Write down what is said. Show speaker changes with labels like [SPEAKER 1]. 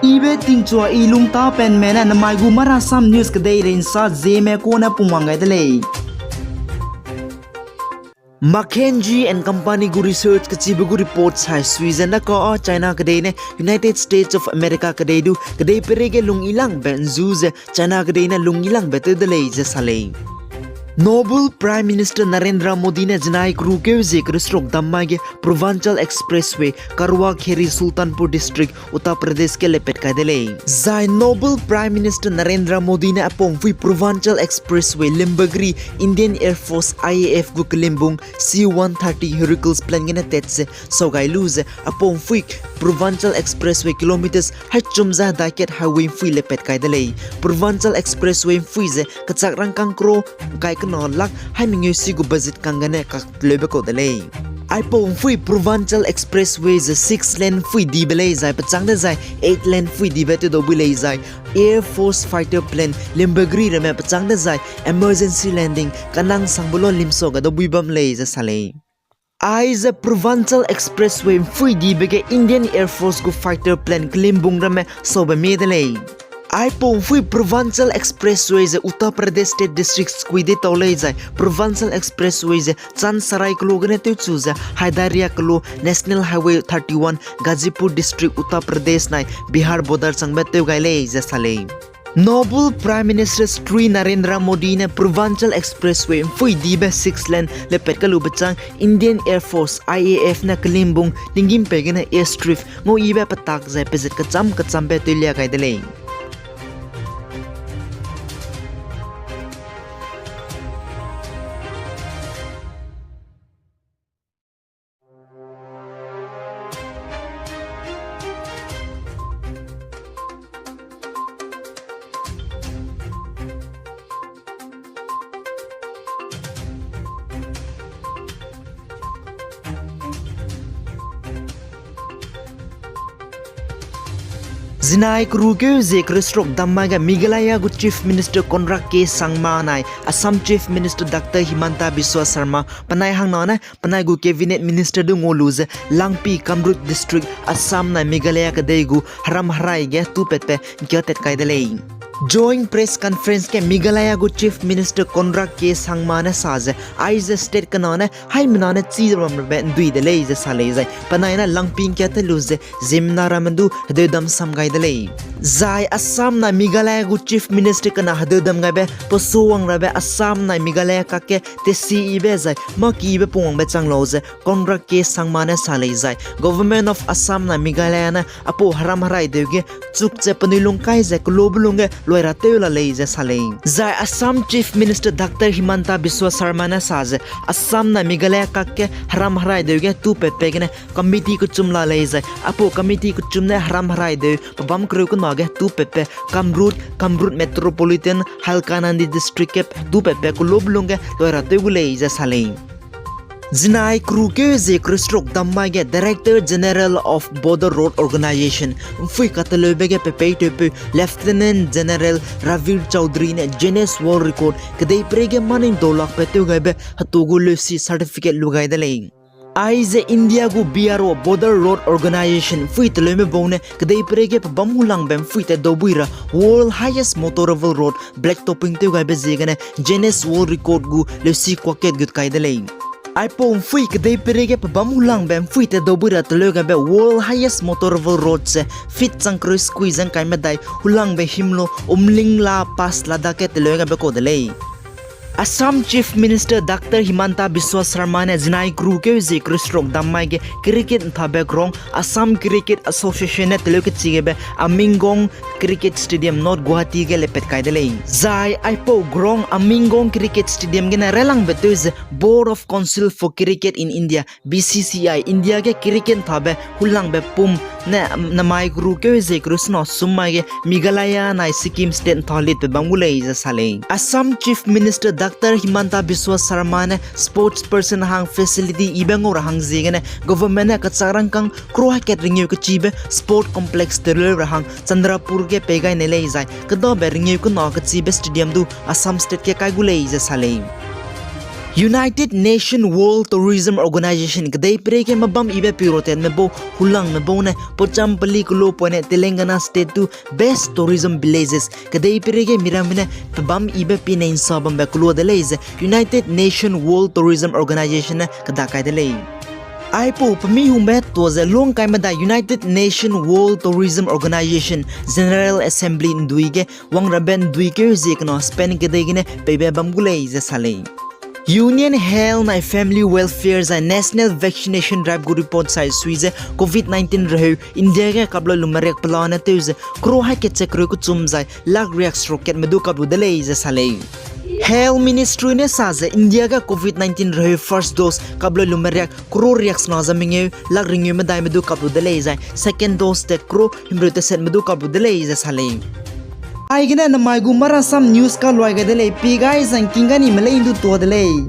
[SPEAKER 1] Ibe tingchua ilung ta pen mena na mai gu mara sam news kadai rein sa zeme ko na pumangai dele. McKinsey and Company gu research kachibu gu reports hai Switzerland ka China kadai ne United States of America kadai du kadai perege lung ilang ben zuze China kadai na lung ilang betu dele je sale. Nobel Prime Minister Narendra Modi ne janai kruke je kristrok dammage Purvanchal Expressway Karwa Kheri Sultanpur District Uttar Pradesh ke lepet kai dele. Zai Nobel Prime Minister Narendra Modi ne apong fui Purvanchal Expressway Limbagri Indian Air Force IAF gu Kalimbung C-130 Hercules plan gena tetse sogai lose apong fui Purvanchal Expressway kilometers hachumza daket highway fui lepet kai dele. Purvanchal Expressway fui je kachak rangkang kro kai nolak hai mingyu gu budget kangane ka lebe ko dele. Ai pong fui Purvanchal Expressway is a 6-lane fui di belai zai pachang da zai 8-lane fui di betu do belai zai Air Force fighter plane Limbagri rame pachang da zai emergency landing kanang sangbulo limso ga do buibam lei za sale. I is a Purvanchal Expressway fui di bege Indian Air Force gu fighter plane Kalimbung rame so ba me dele. I pong fui Purvanchal Expressway je Uttar Pradesh State District squide tolai jai Purvanchal Expressway je Chansarai klo gane tu chuza Haidaria klo National Highway 31 Gazipur District Uttar Pradesh nai Bihar border sangbe tu gaile je sale. Nobel Prime Minister Sri Narendra Modi ne Purvanchal Expressway fui dibe 6-lane lepet kalu bachang Indian Air Force IAF na Kalimbung tingim pegena airstrip ngo ibe patak jai pezet kacham be tulia kai dele. Zinai kruke je kristrok dammaga Meghalaya gu Chief Minister Conrad K Sangma nai Assam Chief Minister Dr Himanta Biswa Sarma panai hangna na panai gu Cabinet Minister du ngolu je Langpi Kamrut District Assam nai Meghalaya ka dei gu haram harai ge tu petpe gyatet kai dele. Joint press conference ke Meghalaya gu Chief Minister Conrad K Sangma na saje aiz state kanana hai minana chi ram be dui de lei je sale jai panai na Langping kya te luze zimna ramandu de dam sam gai dele. Zai Assam na Meghalaya gu Chief Minister kana hade dam gai be posuang ra be Assam na Meghalaya ka ke te si be jai ma ki be pong be chang lo je Conrad K Sangma na sale jai Government of Assam na Meghalaya na apo haram harai de ge chuk che panilung kai je klobulung ge loira teula lei je sale. Zai Assam Chief Minister Dr Himanta Biswa Sarma na saje Assam na Meghalaya ka ke haram harai de ge tu pe ne committee ku chumla lei jai apo committee ku chumne haram harai de pabam kru ku nage tu pe Kamrut Metropolitan Halkanandi District ke tu pe ku loblung ge loira teu lei je sale. Zinai kruke je kristrok dammage Director General of Border Road Organization fui katalobege pepe tepe Lieutenant General Ravir Chaudhary ne Guinness World Record kadai prege maning dolak petu gabe hatugu lesi certificate lugai dele. Aize India gu BRO Border Road Organization fui teleme bone kadai prege pabam hulang bem fui te dobuira World Highest Motorable Road Black Topping te gabe zegane Guinness World Record gu lesi kwaket gut kai dele. I pong fui kadai perege pabam hulang bem fui te dobura teloga be World Highest Motorable Road se fit changkro squeeze ang kai medai hulang be himlo umling la pas ladake teloga be ko dele. Assam Chief Minister Dr Himanta Biswa Sarma ne zinai kruke je kristrok dammai ge cricket thabe grong Assam Cricket Association ne teloke chigebe Amingong Cricket Stadium North Guwahati ge lepet kai dele. Zai aipo grong Amingong Cricket Stadium ge na relang betu Board of Council for Cricket in India BCCI India ge cricket thabe hulang be pum ne namai kruke je krishna summa ge Meghalaya nai Sikkim state tholit be bangulei je sale. Assam Chief Minister Dr Himanta Biswa Sarma ne sports person hang facility ibangor hang zegane government ne kacharang kang kroha catering ke chibe sport complex terle rahang Chandrapur ke pegai ne lei jai kado be ringi ku no ke chibe stadium du Assam state ke kai gulei je sale. United Nation World Tourism Organization kadai pereke mabam ibe piroten mebo hulang mebo ne Pochampally kulo pone Telangana state to best tourism villages kadai pereke miramine mabam ibe pine insabam be kulo dele United Nation World Tourism Organization kada kai dele Aipo pami humbe toze long kai mada United Nation World Tourism Organization General Assembly nduige wang raben duike zikno Spain kadai pebe bamgulei ze salei Union Health and Family Welfare and National Vaccination Drive go report sai suize COVID-19 rahu India ke kablo lumarek plana teuze kro ha ke chekro ku chumzai lag react rocket medu kablo delay ze salei Health Ministry ne saze India ka COVID-19 rahu first dose kablo lumarek kro reacts na zaminge lag ringe medai medu kablo delay zai second dose te kro himrote set medu kablo delay ze salei Aigina na mai gumara sam news ka loiga dele pi guys ang kingani malay indu to dele